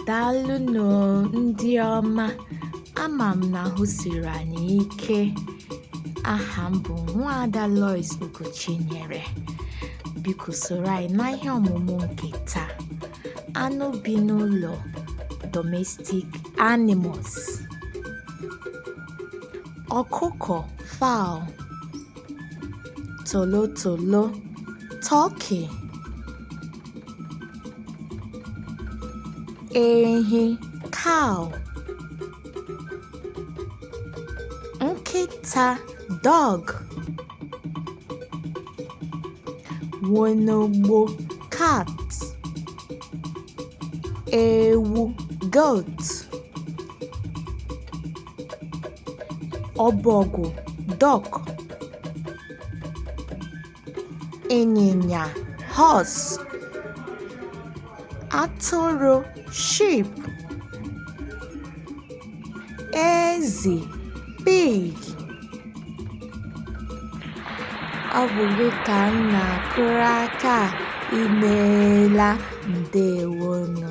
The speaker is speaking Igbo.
Daalụnụ ndị ọma, ama m na ahụ siri anyị ike. Aha m bụ Nwaada Lois Ugochinyere. Biko soro anyị na ihe ọmụmụ nke taa. Anụ bi n'ụlọ, domestic animals. Ọkụkọ, fowl. Tolotolo, turkey. Ehi, cow. Nkịta, dog. Nwonogbo, cat. Ewu, goat. Ọbọgwụ, duck. Ịnyịnya, horse. Atụrụ, sheep. Ezi, pig. Ọ bụ gị ka m na-akụrụ aka. Imeela, ndewonu.